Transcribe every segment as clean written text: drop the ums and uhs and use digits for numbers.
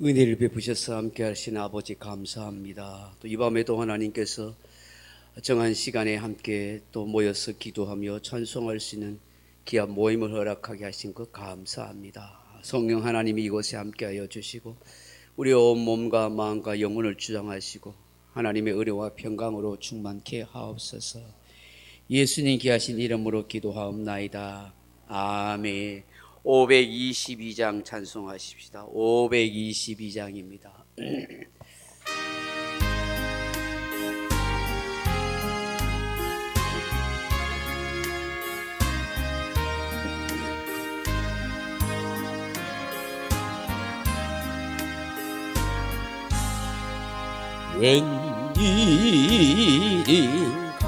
은혜를 베푸셔서 함께 하신 아버지 감사합니다. 또 이 밤에도 하나님께서 정한 시간에 함께 또 모여서 기도하며 찬송할 수 있는 귀한 모임을 허락하게 하신 것 감사합니다. 성령 하나님이 이곳에 함께하여 주시고 우리 온 몸과 마음과 영혼을 주장하시고 하나님의 의뢰와 평강으로 충만케 하옵소서. 예수님 귀하신 이름으로 기도하옵나이다. 아멘. 522장 찬송하십시다. 522장입니다. 웬일인가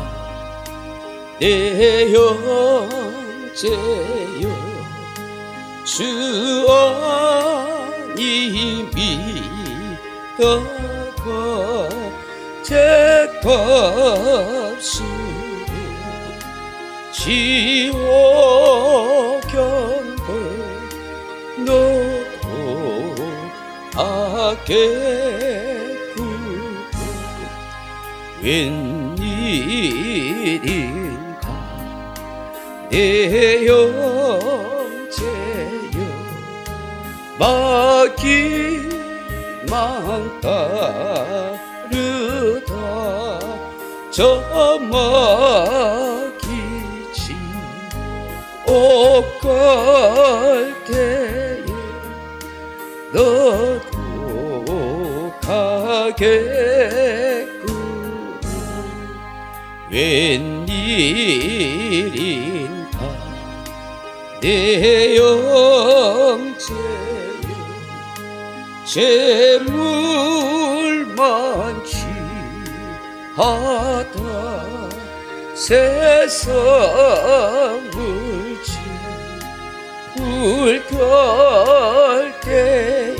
내 형제여 주 안이 믿어가 죄값을 지옥 경고 너도 하겠고 웬일인가 내 형제여 마귀만 따르다 저 마귀지 옷갈 때에 너도 가겠구 웬일인가 내 형제여 재물만 취하다 세상을 불갈 때에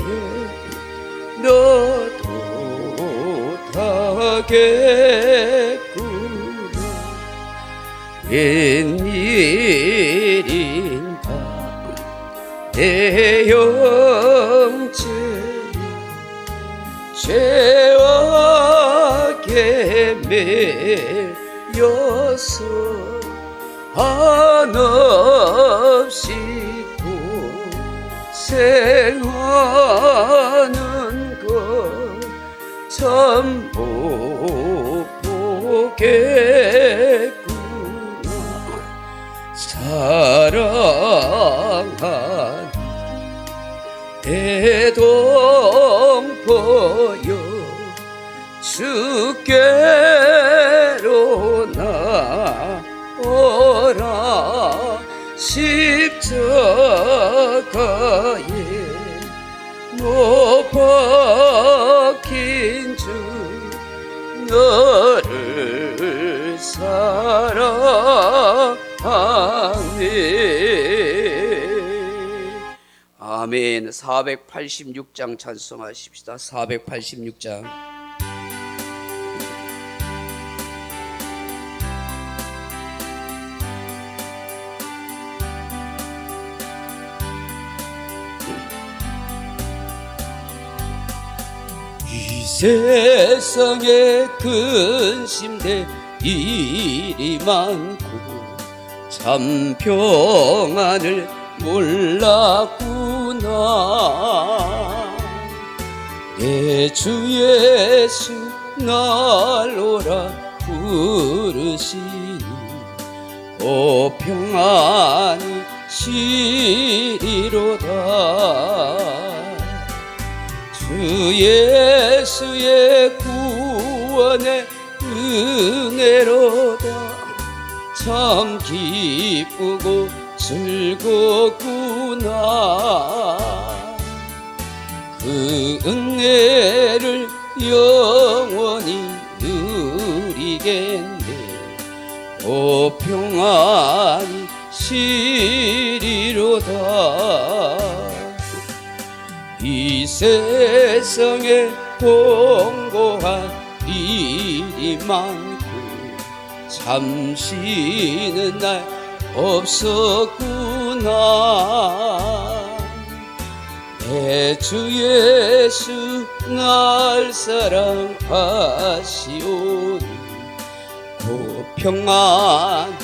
너도 타겠구나 웬일인가 내 형제여 죄악에 매여서 한없이 고생하는 것 참 못 보겠구나 사랑하는 대동포여 주께로 나오라 십자가에 못 박힌 주 너를 사랑하네. 아멘. 486장 찬송하십시다. 486장. 이 세상에 근심될 일이 많고 참 평안을 몰랐구나 내 주 예수 날 오라 부르시니 오 평안이 시리로다 주 예수의 구원의 은혜로다 참 기쁘고 즐겁구나 그 은혜를 영원히 누리겠네 오 평안이 시리로다 이 세상에 공고한 일이 많고 잠 쉬는 날 없었구나 내 주 예수 날 사랑하시오니 곧 평안시리로다.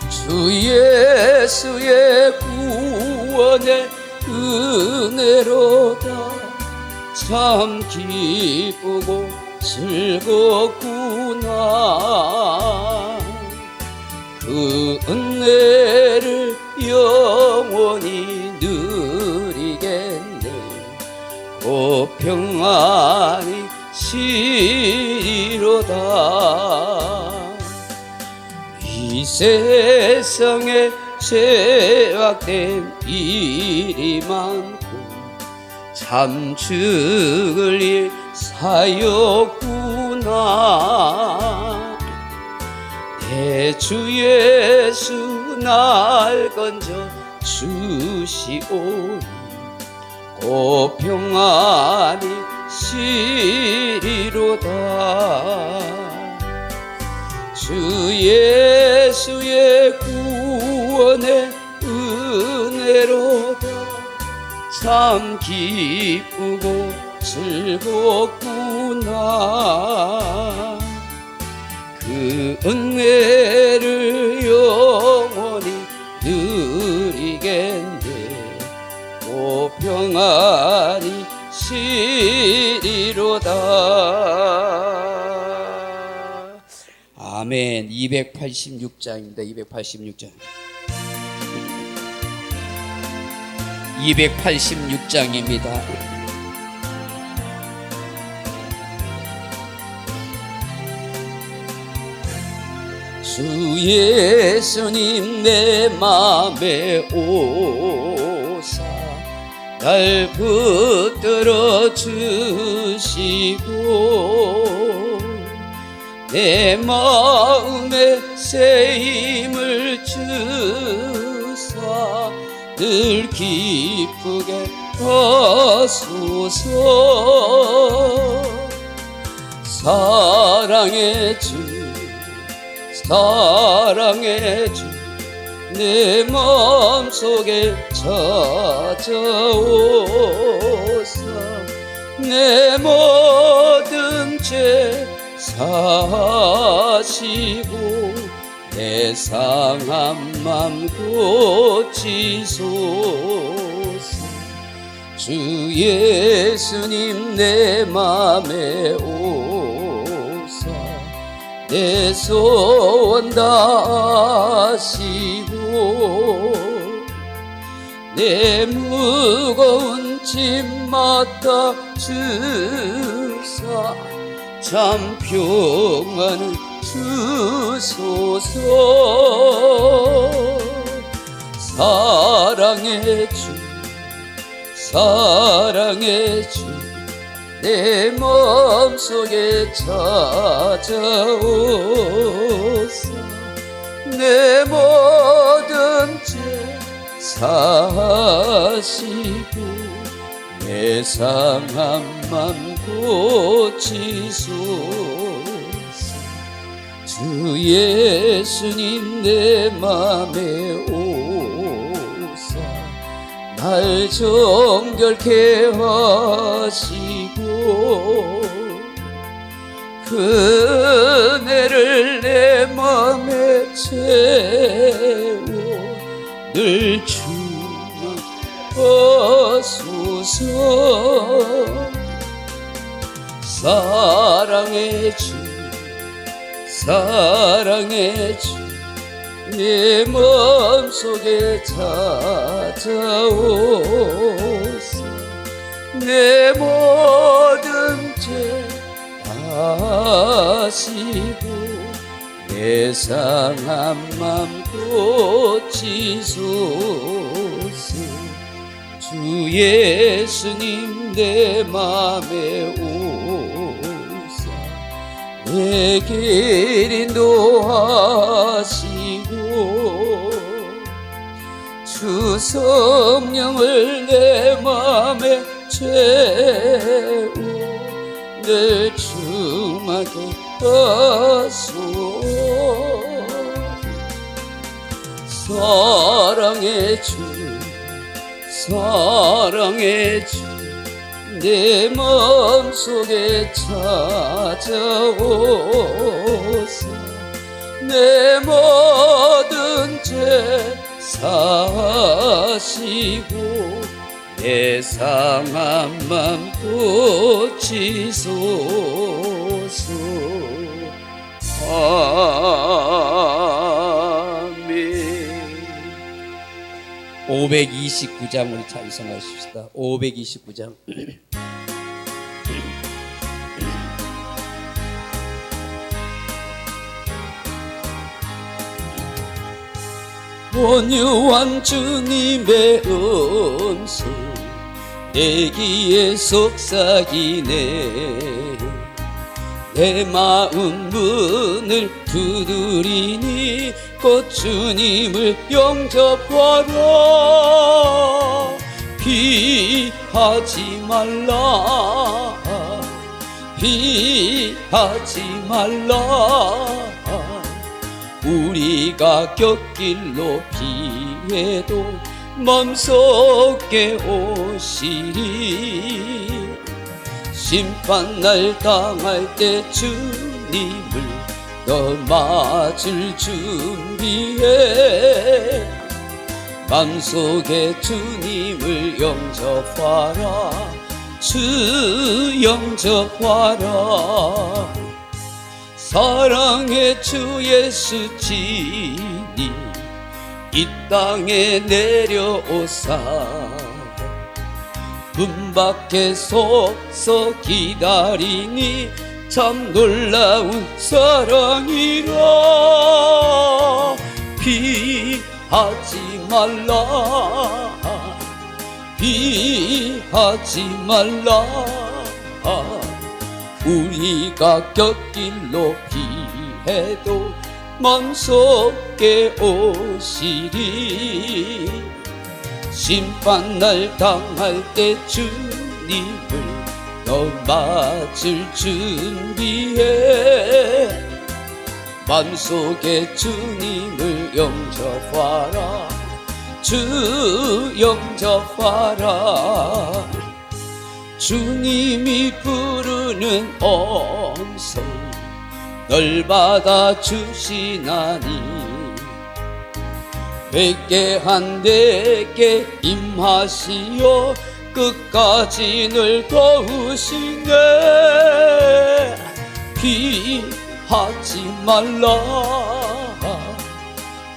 주 예수의 구원의 은혜로다. 참 기쁘고 즐겁구나. 그 은혜를 영원히 누리겠네. 곧 평안히 시리로다. 이 세상에 죄악된 일이 많고 참 죽을 일 사였구나. 내 주 예수 날 건져 주시오니 곧 평안히 시리로다. 주 예수의 구원의 은혜로다. 참 기쁘고 즐겁구나. 그 은혜를 영원히 누리겠네. 곧 평안히 시리로다. 아멘. 286장입니다. 286장. 286장입니다. 주 예수님 내 맘에 오사 날 붙들어 주시고 내 마음에 새 힘을 주사 늘 기쁘게 하소서. 사랑의 주 사랑의 주 내 마음속에 찾아오사 내 모든 죄 사하시고 내 상한 맘 고치소서. 주 예수님 내 맘에 오사 내 소원 다하시고 내 무거운 짐 맡아 주사 참 평안을 주소서. 사랑의 주 사랑의 주 내 마음속에 찾아오사 내 모든 죄 사하시고 내 상한 맘 고치소서. 주 예수님 내 맘에 오사 날 정결케 하시고 그 은혜를 내 맘에 채워 늘 충만하소서. 사랑의 주 사랑의 주 내 마음속에 찾아오사 내 모든 죄 다시고 내 상한 맘 고치소서. 주 예수님 내 맘에 오사 내 길 인도하시고 주 성령을 내 맘에 채워 늘 충만케 하소서. 사랑의 주 사랑의 주 내 마음속에 찾아오사 내 모든 죄 사하시고 내 상한 맘 고치소서. 아멘. 529장 우리 찬송하십시다. 529장. 온유한 주님의 음성 내 귀에 속삭이네. 내 마음 문을 두드리니 곧 주님을 영접하라. 피하지 말라 피하지 말라. 우리가 곁길로 피해도 맘속에 오시리. 심판날 당할 때 주님을 너 맞을 준비해. 맘속에 주님을 영접하라. 주 영접하라. 사랑의 주 예수 지니 이 땅에 내려오사 문 밖에 서서 기다리니 참 놀라운 사랑이라. 피하지 말라 피하지 말라. 우리가 곁길로 피해도 맘속에 오시리. 심판날 당할 때 주님을 너 맞을 준비해. 맘속에 주님을 영접하라. 주 영접하라. 주님이 부르는 음성 널 받아주시나니 회개한 내게 임하시어 끝까지 널 도우시네. 피하지 말라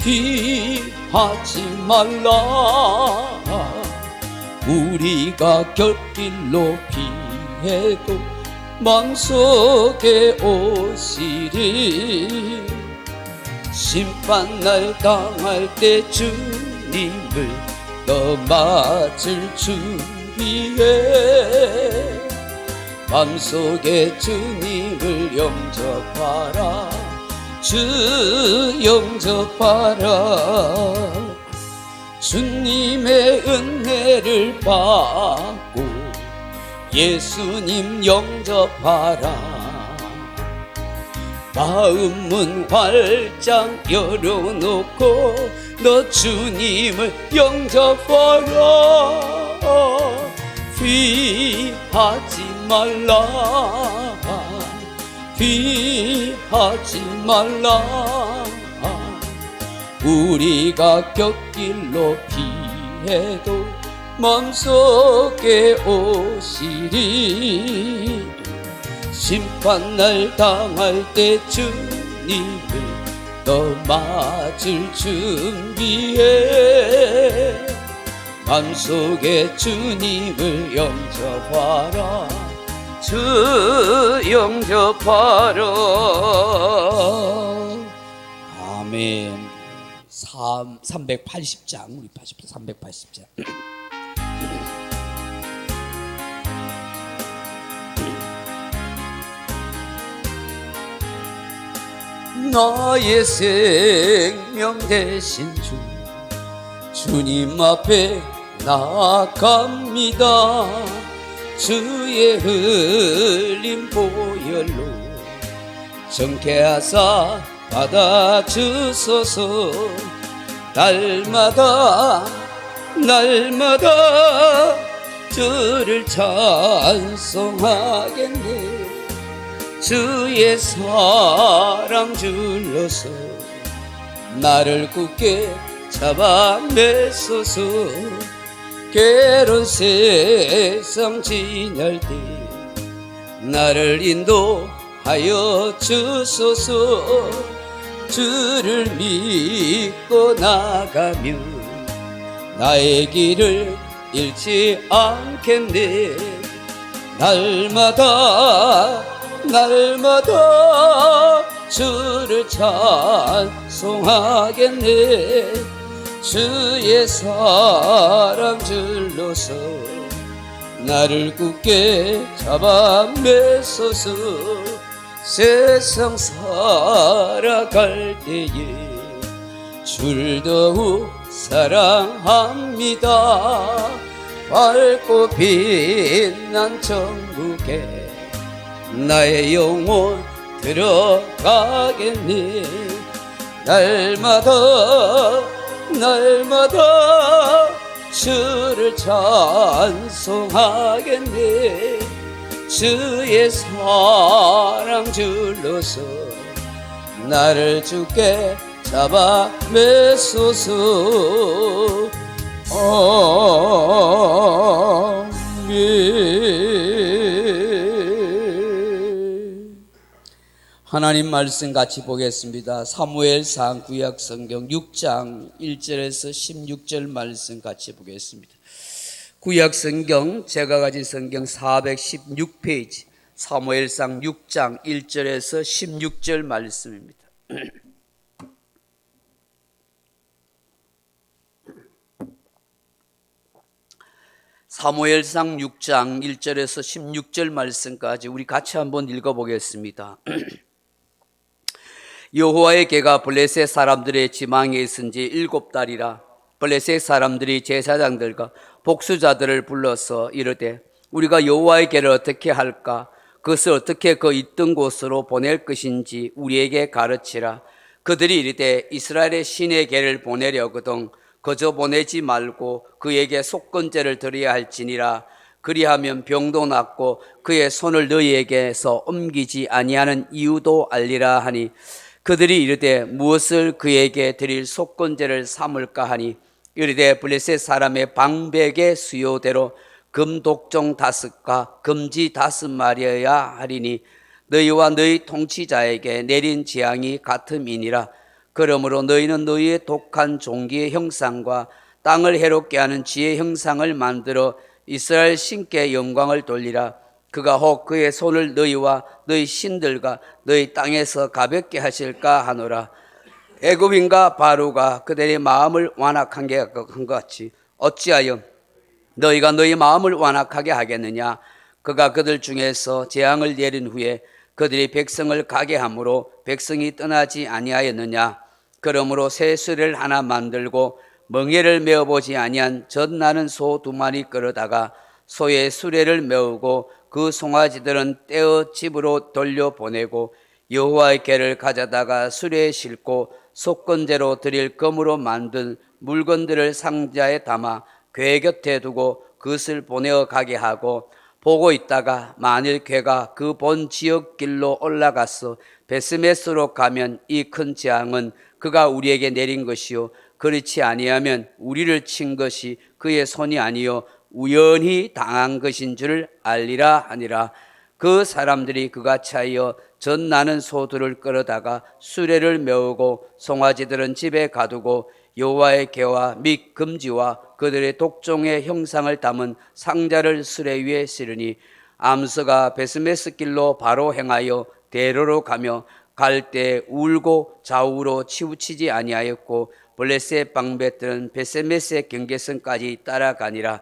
피하지 말라. 우리가 곁길로 피해도 맘속에 오시리. 심판날 당할 때 주님을 너 맞을 준비해. 맘속에 주님을 영접하라. 주 영접하라. 주님의 은혜를 받고 예수님 영접하라. 마음문 활짝 열어놓고 너 주님을 영접하라. 피하지 말라 피하지 말라. 우리가 곁길로 피해도 맘속에 오시리. 심판날 당할 때 주님을 너 맞을 준비해. 맘속에 주님을 영접하라. 주 영접하라. 아멘. 380장 우리 380장. 나의 생명 되신 주 주님 앞에 나아갑니다. 주의 흘린 보혈로 정케하사 받아주소서. 날마다 날마다 주를 찬송하겠네. 주의 사랑 줄로서 나를 굳게 잡아 메소서. 괴로운 세상 지날 때 나를 인도하여 주소서. 주를 믿고 나가면 나의 길을 잃지 않겠네. 날마다 날마다 주를 찬송하겠네. 주의 사랑 줄로서 나를 굳게 잡아 메소서. 세상 살아갈 때에 줄 더욱 사랑합니다. 밝고 빛난 천국에 나의 영혼 들어가겠네. 날마다 날마다 주를 찬송하겠네. 주의 사랑 줄로서 나를 주께 잡아 메소서. 아멘. 하나님 말씀 같이 보겠습니다. 사무엘상 구약 성경 6장 1절에서 16절 말씀 같이 보겠습니다. 구약 성경 제가 가진 성경 416페이지 사무엘상 6장 1절에서 16절 말씀입니다. 사무엘상 6장 1절에서 16절 말씀까지 우리 같이 한번 읽어보겠습니다. 여호와의 궤가 블레셋 사람들의 지망에 있은 지 7달이라 블레셋 사람들이 제사장들과 복수자들을 불러서 이르되 우리가 여호와의 궤를 어떻게 할까? 그것을 어떻게 그 있던 곳으로 보낼 것인지 우리에게 가르치라. 그들이 이르되 이스라엘의 신의 궤를 보내려거든 그저 보내지 말고 그에게 속건제를 드려야 할지니라. 그리하면 병도 낫고 그의 손을 너희에게서 옮기지 아니하는 이유도 알리라 하니 그들이 이르되 무엇을 그에게 드릴 속건제를 삼을까 하니 이르되 블레셋 사람의 방백의 수요대로 금독종 5과 금지 5마리여야 하리니 너희와 너희 통치자에게 내린 재앙이 같음이니라. 그러므로 너희는 너희의 독한 종기의 형상과 땅을 해롭게 하는 쥐의 형상을 만들어 이스라엘 신께 영광을 돌리라. 그가 혹 그의 손을 너희와 너희 신들과 너희 땅에서 가볍게 하실까 하노라. 애굽인과 바로가 그들의 마음을 완악한 것 같이 어찌하여 너희가 너희 마음을 완악하게 하겠느냐. 그가 그들 중에서 재앙을 내린 후에 그들이 백성을 가게 함으로 백성이 떠나지 아니하였느냐. 그러므로 새 수레를 하나 만들고 멍에를 메어보지 아니한 젖나는 소 2마리 끌어다가 소의 수레를 메우고 그 송아지들은 떼어 집으로 돌려보내고 여호와의 궤를 가져다가 수레에 싣고 속건제로 드릴 금으로 만든 물건들을 상자에 담아 궤 곁에 두고 그것을 보내어 가게 하고 보고 있다가 만일 궤가 그 본 지역 길로 올라가서 베스메스로 가면 이 큰 재앙은 그가 우리에게 내린 것이요 그렇지 아니하면 우리를 친 것이 그의 손이 아니요 우연히 당한 것인 줄 알리라 하니라. 그 사람들이 그같이 하여 젖나는 소들을 끌어다가 수레를 메우고 송아지들은 집에 가두고 여호와의 궤와 및 금지와 그들의 독종의 형상을 담은 상자를 수레 위에 실으니 암스가 베스메스 길로 바로 행하여 대로로 가며 갈 때 울고 좌우로 치우치지 아니하였고 블레셋 방백들은 베스메스의 경계선까지 따라가니라.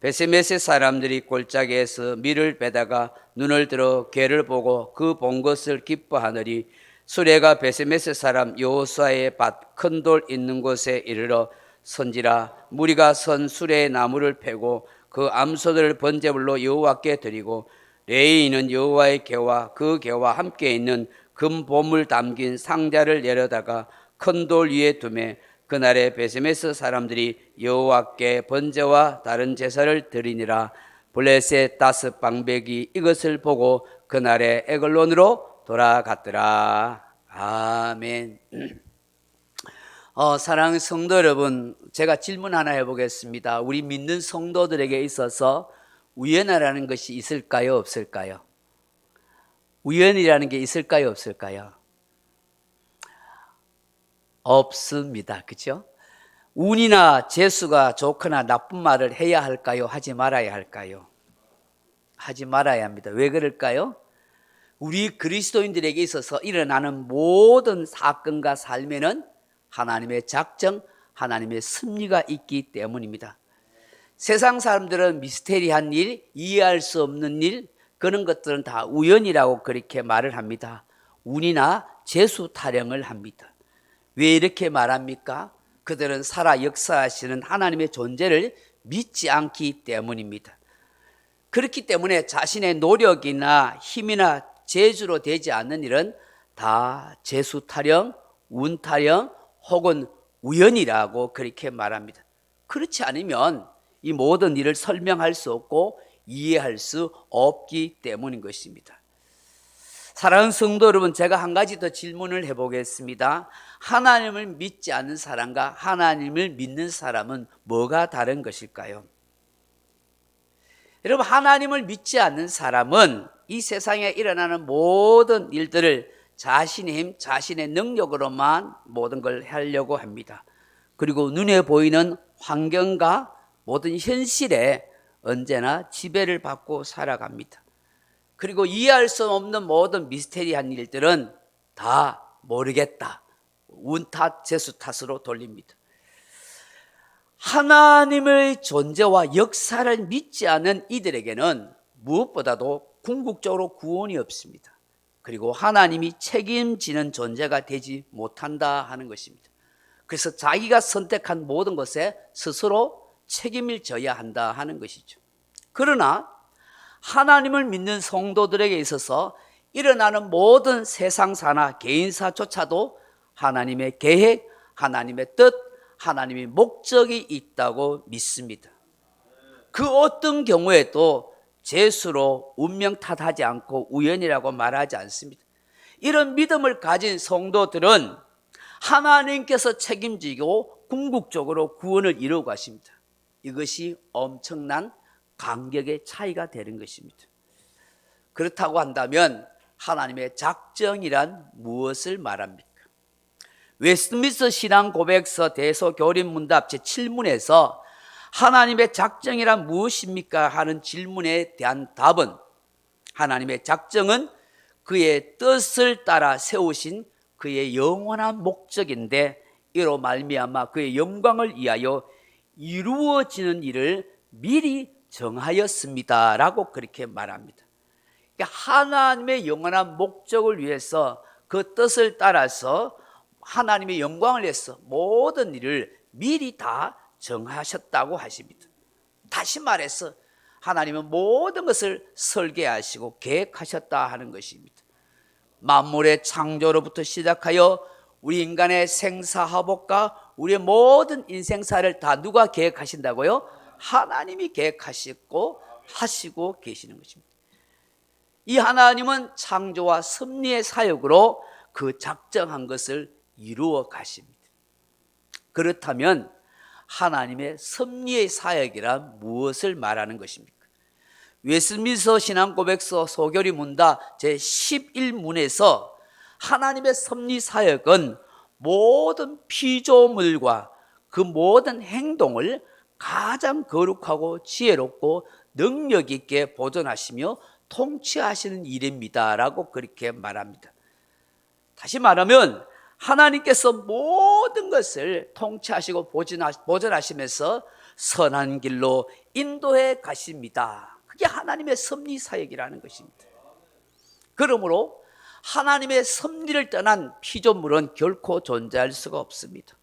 베스메스 사람들이 골짜기에서 밀을 베다가 눈을 들어 궤를 보고 그 본 것을 기뻐하느니 수레가 베스메스 사람 여호수아의 밭 큰 돌 있는 곳에 이르러 선지라. 무리가 선 수레의 나무를 패고 그 암소들을 번제물로 여호와께 드리고 레위인은 여호와의 궤와 그 궤와 함께 있는 금 보물 담긴 상자를 내려다가 큰 돌 위에 두매 그날에 베세메스 사람들이 여호와께 번제와 다른 제사를 드리니라. 블레셋 다섯 방백이 이것을 보고 그날에 에글론으로 돌아갔더라. 아멘. 사랑하는 성도 여러분, 제가 질문 하나 해보겠습니다. 우리 믿는 성도들에게 있어서 우연이라는 것이 있을까요, 없을까요? 우연이라는 게 있을까요, 없을까요? 없습니다. 그렇죠? 운이나 재수가 좋거나 나쁜 말을 해야 할까요? 하지 말아야 할까요? 하지 말아야 합니다. 왜 그럴까요? 우리 그리스도인들에게 있어서 일어나는 모든 사건과 삶에는 하나님의 작정, 하나님의 섭리가 있기 때문입니다. 세상 사람들은 미스테리한 일, 이해할 수 없는 일, 그런 것들은 다 우연이라고 그렇게 말을 합니다. 운이나 재수 타령을 합니다. 왜 이렇게 말합니까? 그들은 살아 역사하시는 하나님의 존재를 믿지 않기 때문입니다. 그렇기 때문에 자신의 노력이나 힘이나 재주로 되지 않는 일은 다 재수 타령, 운 타령 혹은 우연이라고 그렇게 말합니다. 그렇지 않으면 이 모든 일을 설명할 수 없고 이해할 수 없기 때문인 것입니다. 사랑하는 성도 여러분, 제가 한 가지 더 질문을 해보겠습니다. 하나님을 믿지 않는 사람과 하나님을 믿는 사람은 뭐가 다른 것일까요? 여러분, 하나님을 믿지 않는 사람은 이 세상에 일어나는 모든 일들을 자신의 힘, 자신의 능력으로만 모든 걸 하려고 합니다. 그리고 눈에 보이는 환경과 모든 현실에 언제나 지배를 받고 살아갑니다. 그리고 이해할 수 없는 모든 미스테리한 일들은 다 모르겠다, 운 탓, 재수 탓으로 돌립니다. 하나님의 존재와 역사를 믿지 않은 이들에게는 무엇보다도 궁극적으로 구원이 없습니다. 그리고 하나님이 책임지는 존재가 되지 못한다 하는 것입니다. 그래서 자기가 선택한 모든 것에 스스로 책임을 져야 한다 하는 것이죠. 그러나 하나님을 믿는 성도들에게 있어서 일어나는 모든 세상사나 개인사조차도 하나님의 계획, 하나님의 뜻, 하나님의 목적이 있다고 믿습니다. 그 어떤 경우에도 재수로 운명 탓하지 않고 우연이라고 말하지 않습니다. 이런 믿음을 가진 성도들은 하나님께서 책임지고 궁극적으로 구원을 이루어 가십니다. 이것이 엄청난 간격의 차이가 되는 것입니다. 그렇다고 한다면 하나님의 작정이란 무엇을 말합니까? 웨스트민스터 신앙고백서 대소교린문답 제7문에서 하나님의 작정이란 무엇입니까? 하는 질문에 대한 답은, 하나님의 작정은 그의 뜻을 따라 세우신 그의 영원한 목적인데 이로 말미암아 그의 영광을 위하여 이루어지는 일을 미리 정하였습니다 라고 그렇게 말합니다. 하나님의 영원한 목적을 위해서 그 뜻을 따라서 하나님의 영광을 위해서 모든 일을 미리 다 정하셨다고 하십니다. 다시 말해서 하나님은 모든 것을 설계하시고 계획하셨다 하는 것입니다. 만물의 창조로부터 시작하여 우리 인간의 생사화복과 우리의 모든 인생사를 다 누가 계획하신다고요? 하나님이 계획하시고 하시고 계시는 것입니다. 이 하나님은 창조와 섭리의 사역으로 그 작정한 것을 이루어 가십니다. 그렇다면 하나님의 섭리의 사역이란 무엇을 말하는 것입니까? 웨스민스터 신앙고백서 소교리 문답 제11문에서 하나님의 섭리 사역은 모든 피조물과 그 모든 행동을 가장 거룩하고 지혜롭고 능력 있게 보존하시며 통치하시는 일입니다 라고 그렇게 말합니다. 다시 말하면 하나님께서 모든 것을 통치하시고 보존하시면서 선한 길로 인도해 가십니다. 그게 하나님의 섭리 사역이라는 것입니다. 그러므로 하나님의 섭리를 떠난 피조물은 결코 존재할 수가 없습니다.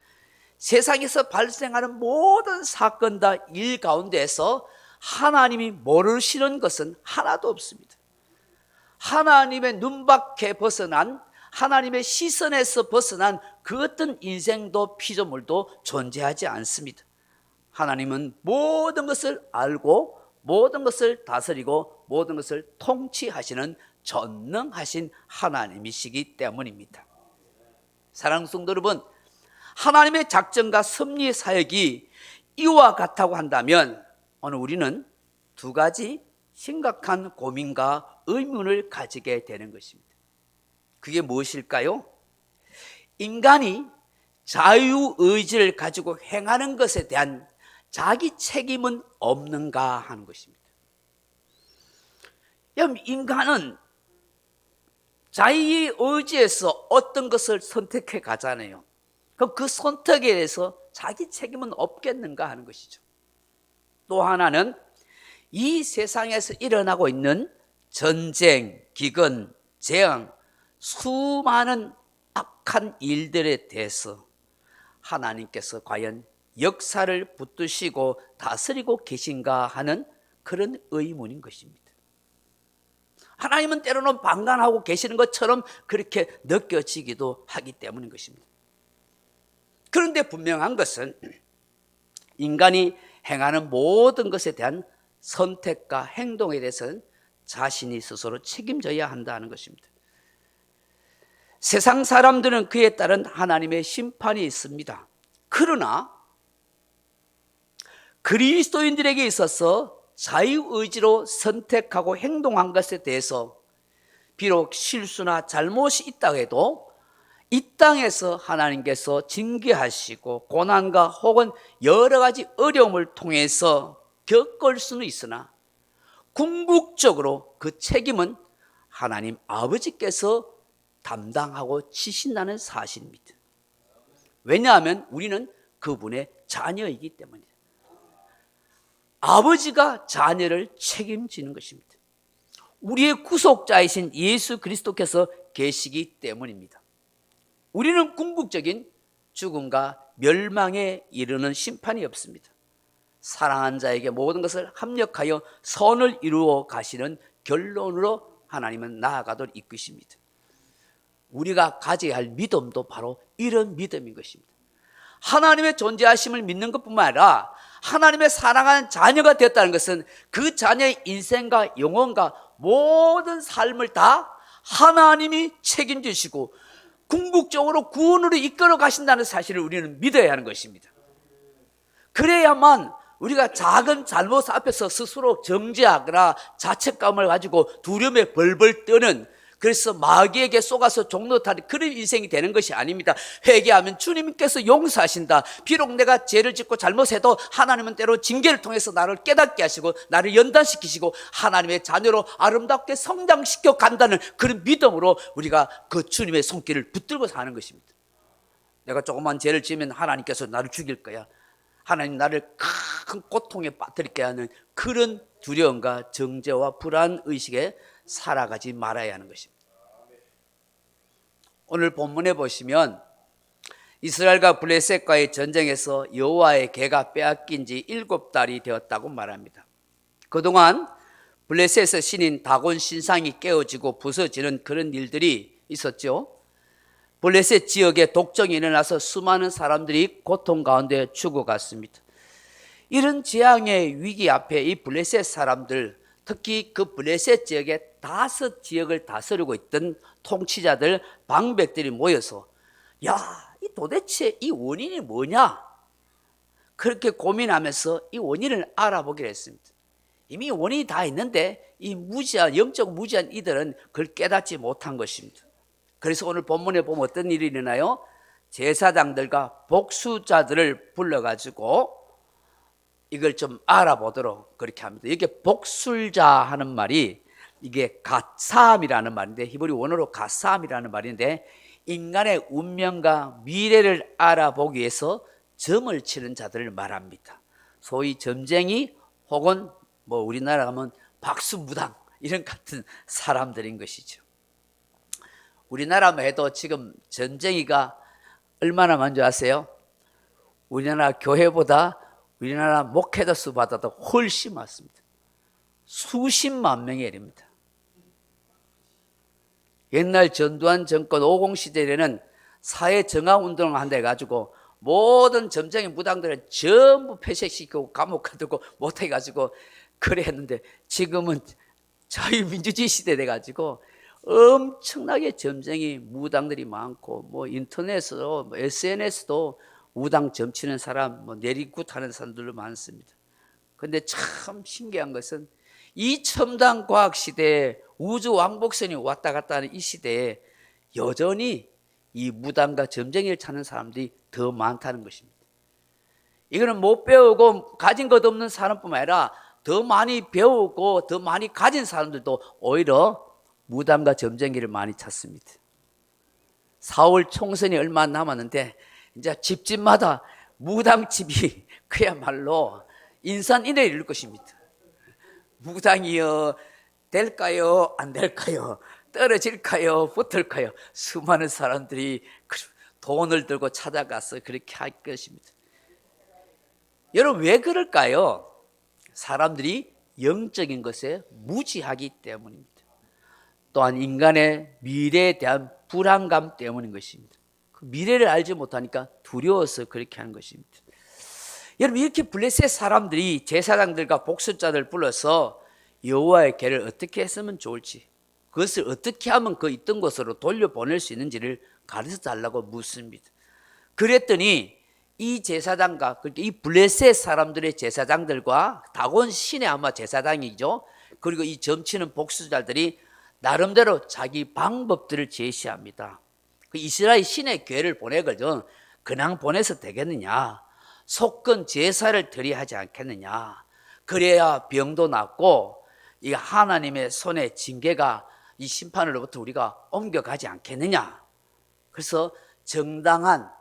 세상에서 발생하는 모든 사건과 일 가운데에서 하나님이 모르시는 것은 하나도 없습니다. 하나님의 눈밖에 벗어난, 하나님의 시선에서 벗어난 그 어떤 인생도 피조물도 존재하지 않습니다. 하나님은 모든 것을 알고 모든 것을 다스리고 모든 것을 통치하시는 전능하신 하나님이시기 때문입니다. 사랑하는 성도 여러분, 하나님의 작전과 섭리의 사역이 이와 같다고 한다면 오늘 우리는 두 가지 심각한 고민과 의문을 가지게 되는 것입니다. 그게 무엇일까요? 인간이 자유의지를 가지고 행하는 것에 대한 자기 책임은 없는가 하는 것입니다. 여러분, 인간은 자기 의지에서 어떤 것을 선택해 가잖아요. 그럼 그 선택에 대해서 자기 책임은 없겠는가 하는 것이죠. 또 하나는 이 세상에서 일어나고 있는 전쟁, 기근, 재앙, 수많은 악한 일들에 대해서 하나님께서 과연 역사를 붙드시고 다스리고 계신가 하는 그런 의문인 것입니다. 하나님은 때로는 방관하고 계시는 것처럼 그렇게 느껴지기도 하기 때문인 것입니다. 그런데 분명한 것은 인간이 행하는 모든 것에 대한 선택과 행동에 대해서는 자신이 스스로 책임져야 한다는 것입니다. 세상 사람들은 그에 따른 하나님의 심판이 있습니다. 그러나 그리스도인들에게 있어서 자유의지로 선택하고 행동한 것에 대해서 비록 실수나 잘못이 있다고 해도 이 땅에서 하나님께서 징계하시고 고난과 혹은 여러 가지 어려움을 통해서 겪을 수는 있으나 궁극적으로 그 책임은 하나님 아버지께서 담당하고 지신다는 사실입니다. 왜냐하면 우리는 그분의 자녀이기 때문입니다. 아버지가 자녀를 책임지는 것입니다. 우리의 구속자이신 예수 그리스도께서 계시기 때문입니다. 우리는 궁극적인 죽음과 멸망에 이르는 심판이 없습니다. 사랑한 자에게 모든 것을 합력하여 선을 이루어 가시는 결론으로 하나님은 나아가도록 이끄십니다. 우리가 가져야 할 믿음도 바로 이런 믿음인 것입니다. 하나님의 존재하심을 믿는 것뿐만 아니라 하나님의 사랑하는 자녀가 되었다는 것은 그 자녀의 인생과 영혼과 모든 삶을 다 하나님이 책임지시고 궁극적으로 구원으로 이끌어 가신다는 사실을 우리는 믿어야 하는 것입니다. 그래야만 우리가 작은 잘못 앞에서 스스로 정죄하거나 자책감을 가지고 두려움에 벌벌 떠는, 그래서 마귀에게 속아서 종노릇하는 그런 인생이 되는 것이 아닙니다. 회개하면 주님께서 용서하신다. 비록 내가 죄를 짓고 잘못해도 하나님은 때로 징계를 통해서 나를 깨닫게 하시고 나를 연단시키시고 하나님의 자녀로 아름답게 성장시켜 간다는 그런 믿음으로 우리가 그 주님의 손길을 붙들고 사는 것입니다. 내가 조그만 죄를 지으면 하나님께서 나를 죽일 거야, 하나님 나를 큰 고통에 빠뜨리게 하는 그런 두려움과 정죄와 불안의식에 살아가지 말아야 하는 것입니다. 오늘 본문에 보시면 이스라엘과 블레셋과의 전쟁에서 여호와의 개가 빼앗긴 지 7달이 되었다고 말합니다. 그동안 블레셋의 신인 다곤 신상이 깨어지고 부서지는 그런 일들이 있었죠. 블레셋 지역에 독정이 일어나서 수많은 사람들이 고통 가운데 죽어갔습니다. 이런 재앙의 위기 앞에 이 블레셋 사람들, 특히 그 블레셋 지역의 5 지역을 다스리고 있던 통치자들, 방백들이 모여서 이 도대체 이 원인이 뭐냐? 그렇게 고민하면서 이 원인을 알아보기로 했습니다. 이미 원인이 다 있는데 이 영적 무지한 이들은 그걸 깨닫지 못한 것입니다. 그래서 오늘 본문에 보면 어떤 일이 일어나요? 제사장들과 복수자들을 불러가지고 이걸 좀 알아보도록 그렇게 합니다. 이게 복술자 하는 말이 이게 갓사함이라는 말인데, 히브리 원어로 갓사함이라는 말인데, 인간의 운명과 미래를 알아보기 위해서 점을 치는 자들을 말합니다. 소위 점쟁이 혹은 우리나라 하면 박수무당 이런 같은 사람들인 것이죠. 우리나라만 해도 지금 점쟁이가 얼마나 많은 줄 아세요? 우리나라 교회보다 우리나라 목회자 수보다도 훨씬 많습니다. 수십만 명에 이릅니다. 옛날 전두환 정권 50시대에는 사회 정화 운동을 한다 해가지고 모든 점쟁이 무당들을 전부 폐쇄시키고 감옥 가두고 못해 가지고 그래 했는데, 지금은 자유민주주의 시대 돼가지고 엄청나게 점쟁이 무당들이 많고, 뭐 인터넷으로 뭐 SNS도 무당 점치는 사람, 뭐 내리굿 하는 사람들도 많습니다. 근데 참 신기한 것은 이 첨단 과학 시대에 우주 왕복선이 왔다 갔다 하는 이 시대에 여전히 이 무당과 점쟁이를 찾는 사람들이 더 많다는 것입니다. 이거는 못 배우고 가진 것 없는 사람뿐만 아니라 더 많이 배우고 더 많이 가진 사람들도 오히려 무당과 점쟁이를 많이 찾습니다. 4월 총선이 얼마 안 남았는데 이제 집집마다 무당집이 그야말로 인산인해를 이룰 것입니다. 무당이요, 될까요? 안 될까요? 떨어질까요? 붙을까요? 수많은 사람들이 돈을 들고 찾아가서 그렇게 할 것입니다. 여러분, 왜 그럴까요? 사람들이 영적인 것에 무지하기 때문입니다. 또한 인간의 미래에 대한 불안감 때문인 것입니다. 그 미래를 알지 못하니까 두려워서 그렇게 하는 것입니다. 여러분, 이렇게 블레셋 사람들이 제사장들과 복술자들 불러서 여호와의 궤를 어떻게 했으면 좋을지, 그것을 어떻게 하면 그 있던 곳으로 돌려보낼 수 있는지를 가르쳐 달라고 묻습니다. 그랬더니 이 제사장과, 그러니까 이 블레셋 사람들의 제사장들과 다곤 신의 아마 제사장이죠, 그리고 이 점치는 복술자들이 나름대로 자기 방법들을 제시합니다. 그 이스라엘 신의 궤를 보내거든 그냥 보내서 되겠느냐, 속건 제사를 드려야 하지 않겠느냐, 그래야 병도 낫고 이 하나님의 손에 징계가 이 심판으로부터 우리가 옮겨가지 않겠느냐. 그래서 정당한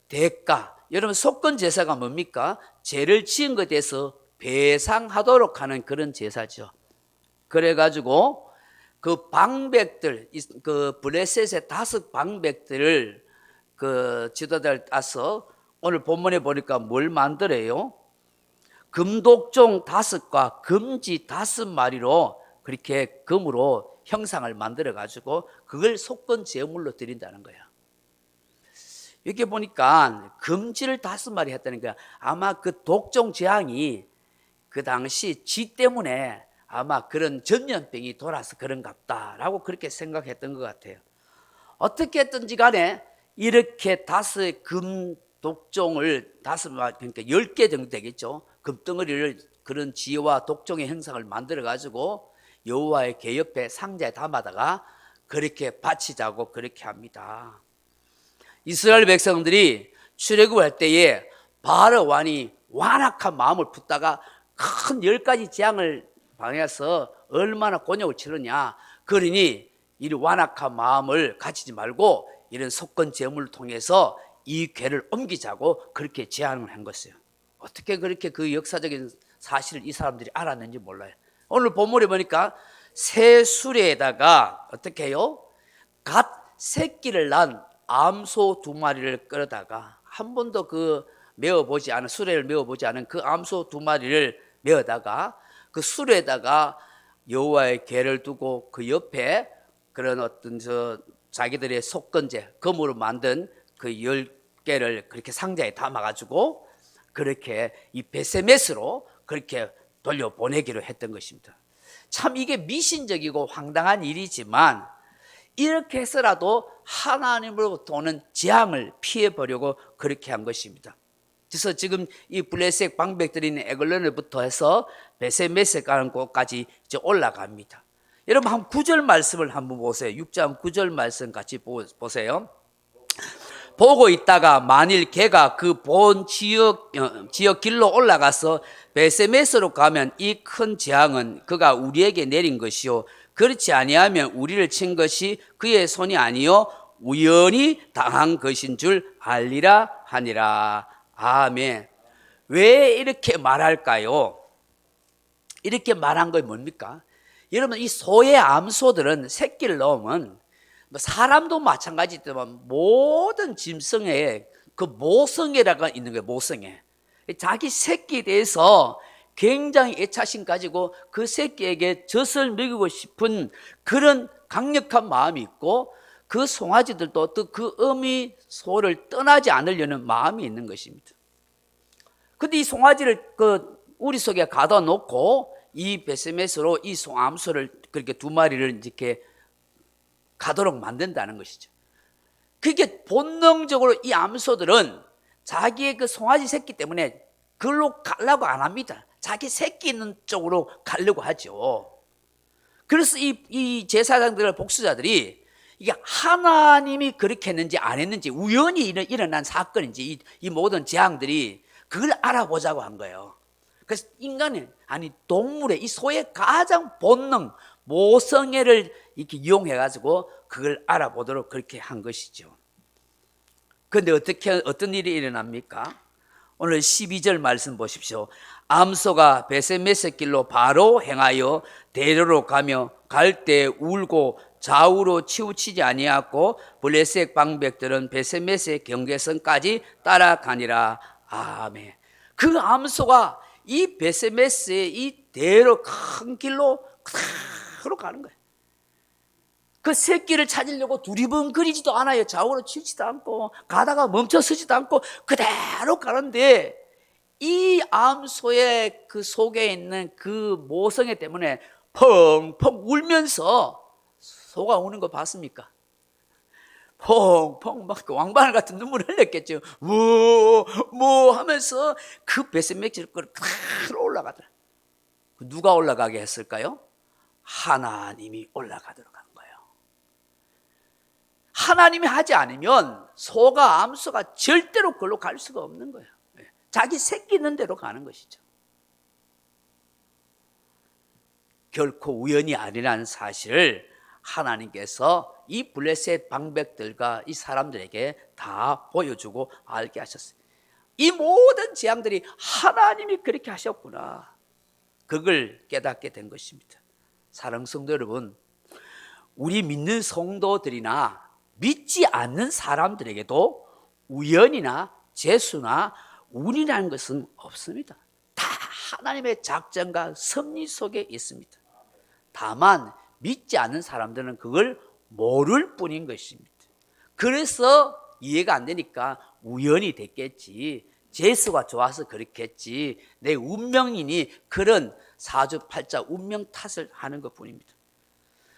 대가, 여러분 속건 제사가 뭡니까? 죄를 지은 것에 대해서 배상하도록 하는 그런 제사죠. 그래가지고 그 방백들, 그 블레셋의 5 방백들을 그 지도자를 따서 오늘 본문에 보니까 뭘 만들어요? 금독종 5과 금지 5마리로 그렇게 금으로 형상을 만들어 가지고 그걸 속건 제물로 드린다는 거야. 이렇게 보니까 금지를 5마리 했다는 거야. 아마 그 독종 재앙이 그 당시 쥐 때문에 아마 그런 전염병이 돌아서 그런갑다라고 그렇게 생각했던 것 같아요. 어떻게 했든지 간에 이렇게 5 금독종을 5마리, 그러니까 10개 정도 되겠죠. 금덩어리를 그런 쥐와 독종의 형상을 만들어 가지고 여호와의 궤 옆에 상자에 담아다가 그렇게 바치자고 그렇게 합니다. 이스라엘 백성들이 출애굽할 때에 바로 왕이 완악한 마음을 품다가 큰 10가지 재앙을 방해해서 얼마나 곤욕을 치르냐. 그러니 이 완악한 마음을 가지지 말고 이런 속건 제물을 통해서 이 궤를 옮기자고 그렇게 제안을 한 것이에요. 어떻게 그렇게 그 역사적인 사실을 이 사람들이 알았는지 몰라요. 오늘 본문에 보니까 새 수레에다가 어떻게 해요? 갓 새끼를 낳은 암소 2마리를 끌어다가 한 번도 그 메어보지 않은, 수레를 메어보지 않은 그 암소 2마리를 메어다가 그 수레에다가 여호와의 궤를 두고 그 옆에 그런 어떤 자기들의 속건제, 금으로 만든 그 10개를 그렇게 상자에 담아가지고 그렇게 이 베세메스로 그렇게 돌려보내기로 했던 것입니다. 참 이게 미신적이고 황당한 일이지만 이렇게 해서라도 하나님으로부터 오는 재앙을 피해보려고 그렇게 한 것입니다. 그래서 지금 이 블레셋 방백들이 있는 에글론부터 해서 베세메스 가는 곳까지 이제 올라갑니다. 여러분 한 9절 말씀을 한번 보세요. 6장 9절 말씀 같이 보세요. 보고 있다가 만일 걔가 그 본 지역 길로 올라가서 베세메스로 가면 이 큰 재앙은 그가 우리에게 내린 것이요 그렇지 아니하면 우리를 친 것이 그의 손이 아니요 우연히 당한 것인 줄 알리라 하니라. 아멘. 왜 이렇게 말할까요? 이렇게 말한 건 뭡니까? 여러분 이 소의 암소들은 새끼를 낳으면 사람도 마찬가지지만 모든 짐승의 그 모성애라가 있는 거예요. 모성애. 자기 새끼에 대해서 굉장히 애착심 가지고 그 새끼에게 젖을 먹이고 싶은 그런 강력한 마음이 있고 그 송아지들도 또 그 어미 소를 떠나지 않으려는 마음이 있는 것입니다. 근데 이 송아지를 그 우리 속에 가둬 놓고 이 베세메스로 이 암소를 그렇게 두 마리를 이렇게 가도록 만든다는 것이죠. 그게 본능적으로 이 암소들은 자기의 그 송아지 새끼 때문에 그걸로 가려고 안 합니다. 자기 새끼 있는 쪽으로 가려고 하죠. 그래서 이 제사장들, 복수자들이 이게 하나님이 그렇게 했는지 안 했는지, 우연히 일어난 사건인지, 이 모든 재앙들이 그걸 알아보자고 한 거예요. 그래서 인간의, 아니 동물의, 이 소의 가장 본능, 모성애를 이렇게 이용해가지고 그걸 알아보도록 그렇게 한 것이죠. 그런데 어떤 일이 일어납니까? 오늘 12절 말씀 보십시오. 암소가 베세메스 길로 바로 행하여 대로로 가며 갈 때 울고 좌우로 치우치지 아니하고 블레셋 방백들은 베세메스의 경계선까지 따라가니라. 아멘. 그 암소가 이 베세메스의 이 대로 큰 길로 그대로 가는 거예요. 그 새끼를 찾으려고 두리번거리지도 않아요. 좌우로 치우치지도 않고 가다가 멈춰서지도 않고 그대로 가는데, 이 암소의 그 속에 있는 그 모성애 때문에 펑펑 울면서, 소가 우는 거 봤습니까? 펑펑 막 왕바늘 같은 눈물을 흘렸겠죠. 뭐 하면서 그 베세메스를 그대로 올라가더라. 누가 올라가게 했을까요? 하나님이 올라가도록 한 거예요. 하나님이 하지 않으면 소가, 암소가 절대로 그걸로 갈 수가 없는 거예요. 자기 새끼 있는 대로 가는 것이죠. 결코 우연이 아니라는 사실을 하나님께서 이 블레셋 방백들과 이 사람들에게 다 보여주고 알게 하셨어요. 이 모든 재앙들이 하나님이 그렇게 하셨구나, 그걸 깨닫게 된 것입니다. 사랑하는 성도 여러분, 우리 믿는 성도들이나 믿지 않는 사람들에게도 우연이나 재수나 운이라는 것은 없습니다. 다 하나님의 작전과 섭리 속에 있습니다. 다만 믿지 않는 사람들은 그걸 모를 뿐인 것입니다. 그래서 이해가 안 되니까 우연이 됐겠지, 재수가 좋아서 그렇겠지, 내 운명이니, 그런 사주팔자 운명 탓을 하는 것뿐입니다.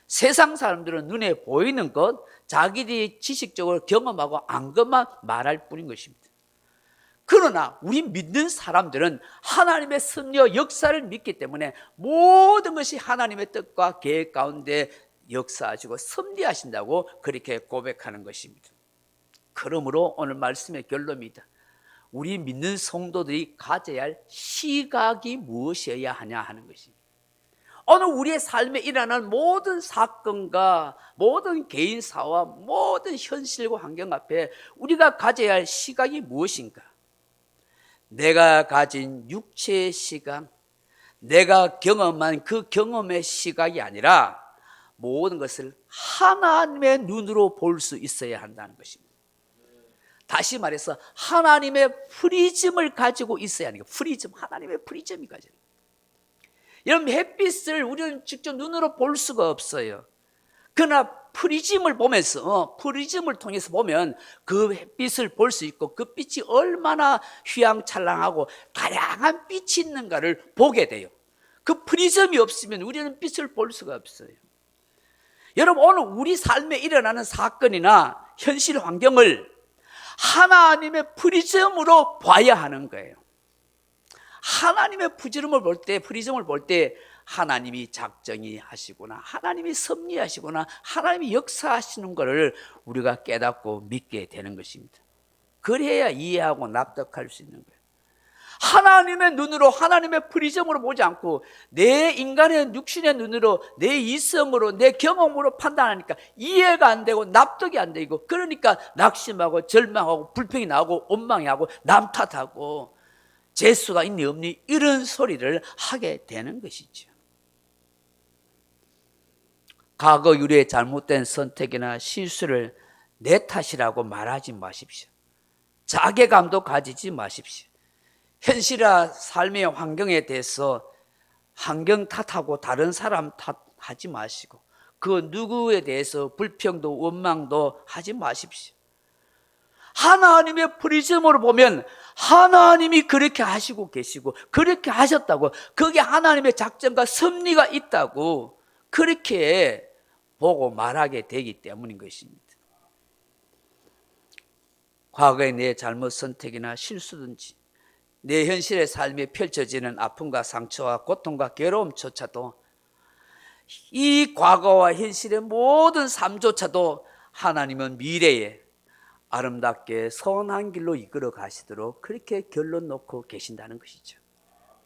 세상 사람들은 눈에 보이는 것, 자기들이 지식적으로 경험하고 안 것만 말할 뿐인 것입니다. 그러나 우리 믿는 사람들은 하나님의 섭리와 역사를 믿기 때문에 모든 것이 하나님의 뜻과 계획 가운데 역사하시고 섭리하신다고 그렇게 고백하는 것입니다. 그러므로 오늘 말씀의 결론입니다. 우리 믿는 성도들이 가져야 할 시각이 무엇이어야 하냐 하는 것입니다. 오늘 우리의 삶에 일어나는 모든 사건과 모든 개인사와 모든 현실과 환경 앞에 우리가 가져야 할 시각이 무엇인가? 내가 가진 육체의 시각, 내가 경험한 그 경험의 시각이 아니라 모든 것을 하나님의 눈으로 볼 수 있어야 한다는 것입니다. 다시 말해서 하나님의 프리즘을 가지고 있어야 하는 거예요. 프리즘, 하나님의 프리즘이 가지고. 여러분, 햇빛을 우리는 직접 눈으로 볼 수가 없어요. 그러나 프리즘을 보면서, 프리즘을 통해서 보면 그 햇빛을 볼 수 있고, 그 빛이 얼마나 휘황찬란하고 다양한 빛이 있는가를 보게 돼요. 그 프리즘이 없으면 우리는 빛을 볼 수가 없어요. 여러분, 오늘 우리 삶에 일어나는 사건이나 현실 환경을 하나님의 프리즘으로 봐야 하는 거예요. 하나님의 프리즘을 볼 때 하나님이 작정이 하시구나, 하나님이 섭리하시구나, 하나님이 역사하시는 것을 우리가 깨닫고 믿게 되는 것입니다. 그래야 이해하고 납득할 수 있는 거예요. 하나님의 눈으로, 하나님의 프리즘으로 보지 않고 내 인간의 육신의 눈으로, 내 이성으로, 내 경험으로 판단하니까 이해가 안 되고 납득이 안 되고, 그러니까 낙심하고 절망하고 불평이 나오고 원망하고 남 탓하고 재수가 있니 없니 이런 소리를 하게 되는 것이죠. 과거 유래의 잘못된 선택이나 실수를 내 탓이라고 말하지 마십시오. 자괴감도 가지지 마십시오. 현실화 삶의 환경에 대해서 환경 탓하고 다른 사람 탓하지 마시고 그 누구에 대해서 불평도 원망도 하지 마십시오. 하나님의 프리즘으로 보면 하나님이 그렇게 하시고 계시고 그렇게 하셨다고, 그게 하나님의 작전과 섭리가 있다고 그렇게 보고 말하게 되기 때문인 것입니다. 과거의 내 잘못 선택이나 실수든지 내 현실의 삶에 펼쳐지는 아픔과 상처와 고통과 괴로움조차도, 이 과거와 현실의 모든 삶조차도 하나님은 미래에 아름답게 선한 길로 이끌어 가시도록 그렇게 결론 놓고 계신다는 것이죠.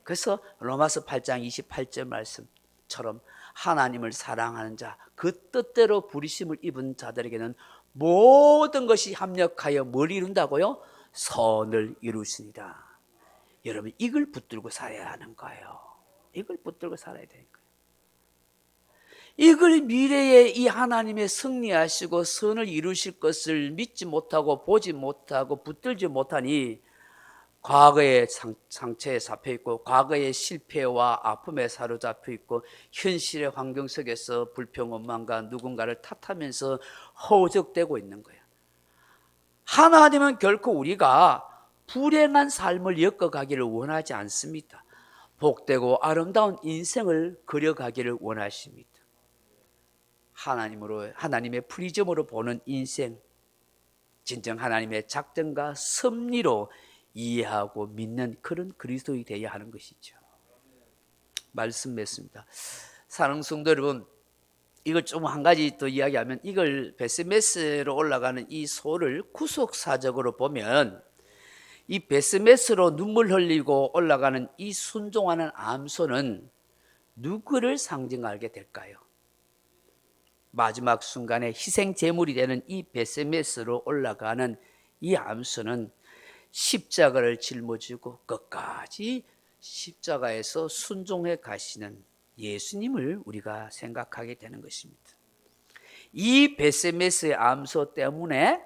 그래서 로마서 8장 28절 말씀처럼 하나님을 사랑하는 자, 그 뜻대로 부르심을 입은 자들에게는 모든 것이 합력하여 뭘 이룬다고요? 선을 이루시니라. 여러분, 이걸 붙들고 살아야 하는 거예요. 이걸 붙들고 살아야 되는 거예요. 이걸 미래에 이 하나님의 승리하시고 선을 이루실 것을 믿지 못하고 보지 못하고 붙들지 못하니 과거의 상처에 잡혀 있고 과거의 실패와 아픔에 사로잡혀 있고 현실의 환경 속에서 불평, 원망과 누군가를 탓하면서 허우적대고 있는 거예요. 하나님은 결코 우리가 불행한 삶을 엮어가기를 원하지 않습니다. 복되고 아름다운 인생을 그려가기를 원하십니다. 하나님의 프리즘으로 보는 인생, 진정 하나님의 작전과 섭리로 이해하고 믿는 그런 그리스도인이 되어야 하는 것이죠. 말씀 맺습니다. 사랑하는 성도 여러분, 이걸 좀 한 가지 더 이야기하면, 이걸 베스메스로 올라가는 이 소를 구속사적으로 보면 이 베스메스로 눈물 흘리고 올라가는 이 순종하는 암소는 누구를 상징하게 될까요? 마지막 순간에 희생 제물이 되는 이 베스메스로 올라가는 이 암소는 십자가를 짊어지고 끝까지 십자가에서 순종해 가시는 예수님을 우리가 생각하게 되는 것입니다. 이 베스메스의 암소 때문에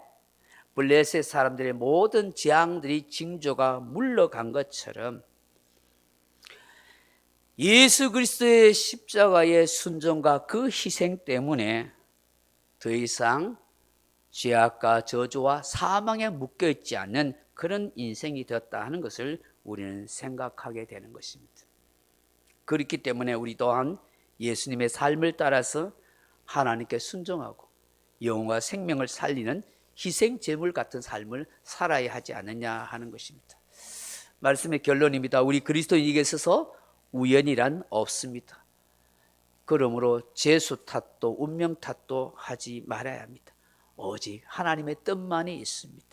블레셋 사람들의 모든 재앙들이 징조가 물러간 것처럼 예수 그리스도의 십자가의 순종과 그 희생 때문에 더 이상 죄악과 저주와 사망에 묶여있지 않는 그런 인생이 되었다 하는 것을 우리는 생각하게 되는 것입니다. 그렇기 때문에 우리 또한 예수님의 삶을 따라서 하나님께 순종하고 영혼과 생명을 살리는 희생 제물 같은 삶을 살아야 하지 않느냐 하는 것입니다. 말씀의 결론입니다. 우리 그리스도인에게 있어서 우연이란 없습니다. 그러므로 재수 탓도 운명 탓도 하지 말아야 합니다. 오직 하나님의 뜻만이 있습니다.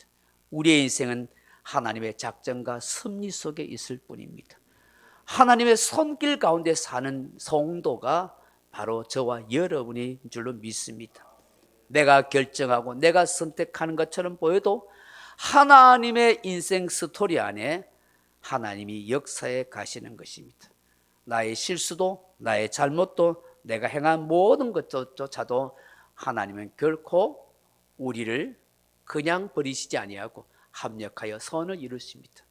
우리의 인생은 하나님의 작전과 섭리 속에 있을 뿐입니다. 하나님의 손길 가운데 사는 성도가 바로 저와 여러분인 줄로 믿습니다. 내가 결정하고 내가 선택하는 것처럼 보여도 하나님의 인생 스토리 안에 하나님이 역사해 가시는 것입니다. 나의 실수도 나의 잘못도 내가 행한 모든 것조차도 하나님은 결코 우리를 그냥 버리시지 아니하고 합력하여 선을 이루십니다.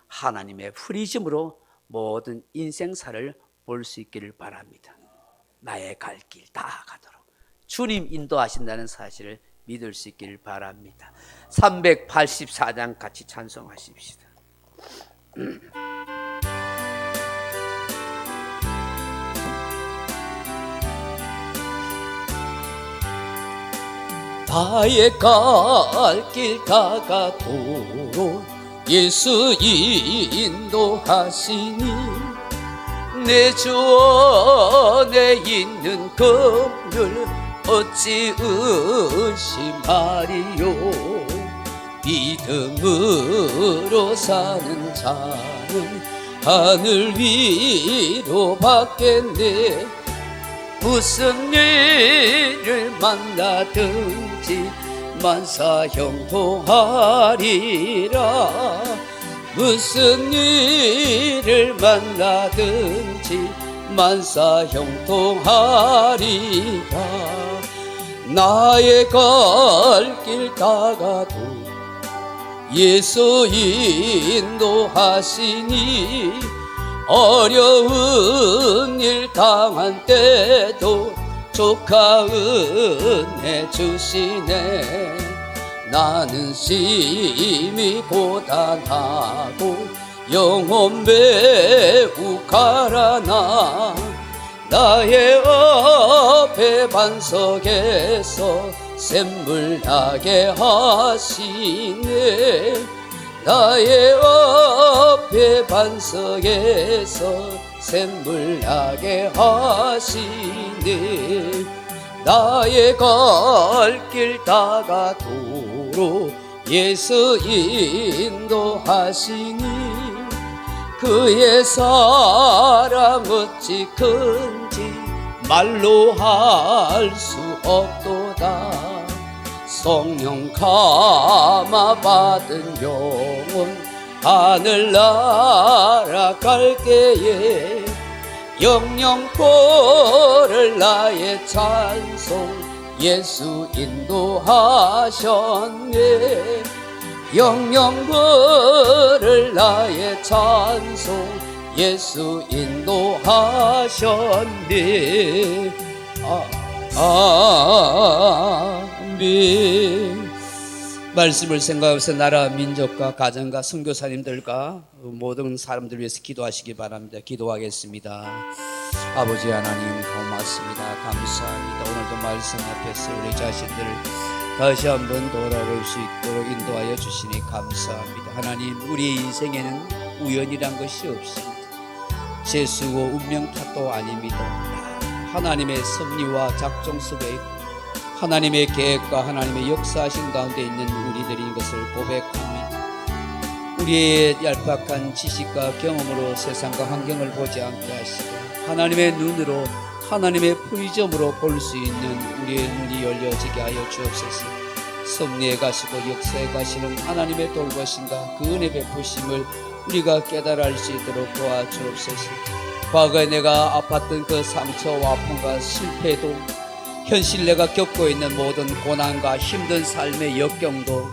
하나님의 프리즘으로 모든 인생사를 볼 수 있기를 바랍니다. 나의 갈 길 다 가도록 주님 인도하신다는 사실을 믿을 수 있기를 바랍니다. 384장 같이 찬송하십시다. 나의 갈 길 다가도록 예수 인도하시니 내 주 안에 있는 긍휼 어찌 의심하리요. 믿음으로 사는 자는 하늘 위로 받겠네. 무슨 일을 만나든지 만사 형통하리라. 무슨 일을 만나든지 만사 형통하리라. 나의 갈 길 다가도 예수 인도하시니 어려운 일 당한 때도 조카 은혜 주시네. 나는 심히 고단하고 영혼 매우 가라나 나의 앞에 반석에서 샘물 나게 하시네. 나의 앞에 반석에서 샘물 나게 하시네. 나의 갈 길 다가도록 예수 인도하시니 그의 사랑 어찌 큰지 말로 할 수 없도다. 성령 감화 받은 영혼 하늘 날아갈 때에 영영 고를 나의 찬송 예수 인도하셨네. 영영 고를 나의 찬송 예수 인도하셨네. 아멘. 말씀을 생각하면서 나라 민족과 가정과 선교사님들과 모든 사람들 위해서 기도하시기 바랍니다. 기도하겠습니다. 아버지 하나님 고맙습니다. 감사합니다. 오늘도 말씀 앞에서 우리 자신들을 다시 한번 돌아볼 수 있도록 인도하여 주시니 감사합니다. 하나님, 우리 인생에는 우연이란 것이 없습니다. 재수고 운명 탓도 아닙니다. 하나님의 섭리와 작정 속에 있고 하나님의 계획과 하나님의 역사하신 가운데 있는 우리들인 것을 고백합니다. 우리의 얄팍한 지식과 경험으로 세상과 환경을 보지 않게 하시고 하나님의 눈으로 하나님의 프리즘으로 볼 수 있는 우리의 눈이 열려지게 하여 주옵소서. 섭리에 가시고 역사에 가시는 하나님의 돌보심과 그 은혜 베푸심을 우리가 깨달아 알 수 있도록 도와주옵소서. 과거에 내가 아팠던 그 상처와 아픔과 실패도 현실 내가 겪고 있는 모든 고난과 힘든 삶의 역경도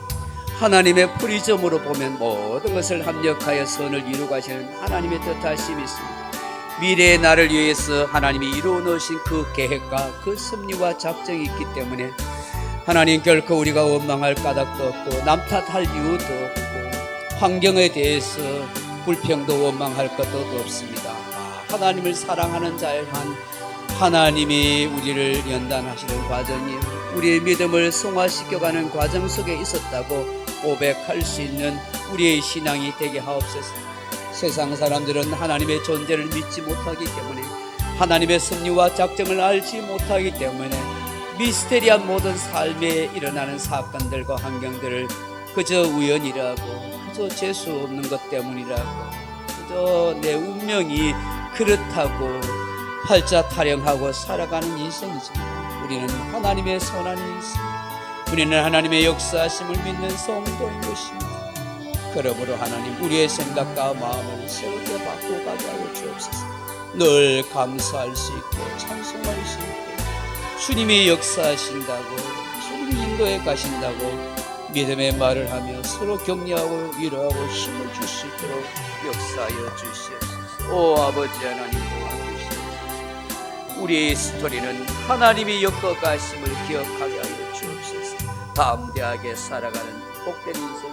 하나님의 프리즘으로 보면 모든 것을 합력하여 선을 이루가시는 하나님의 뜻하심이 있습니다. 미래의 나를 위해서 하나님이 이루어 놓으신 그 계획과 그 섭리와 작정이 있기 때문에 하나님 결코 우리가 원망할 까닭도 없고 남 탓할 이유도 없고 환경에 대해서 불평도 원망할 것도 없습니다. 하나님을 사랑하는 자에 한 하나님이 우리를 연단하시는 과정이 우리의 믿음을 성화시켜가는 과정 속에 있었다고 고백할 수 있는 우리의 신앙이 되게 하옵소서. 세상 사람들은 하나님의 존재를 믿지 못하기 때문에 하나님의 섭리와 작정을 알지 못하기 때문에 미스테리한 모든 삶에 일어나는 사건들과 환경들을 그저 우연이라고 그저 재수 없는 것 때문이라고 그저 내 운명이 그렇다고 팔자 타령하고 살아가는 인생이지만 우리는 하나님의 선한이 있습니다. 우리는 하나님의 역사하심을 믿는 성도인 것입니다. 그러므로 하나님 우리의 생각과 마음을 새롭게 바꿔가게 하여 주옵소서. 늘 감사할 수 있고 찬송할 수 있고 주님이 역사하신다고 주님이 인도해 가신다고 믿음의 말을 하며 서로 격려하고 위로하고 힘을 줄 수 있도록 역사하여 주시옵소서. 오 아버지 하나님 우리의 스토리는 하나님이 엮어가심을 기억하게 하여 주옵소서. 담대하게 살아가는 복된 인생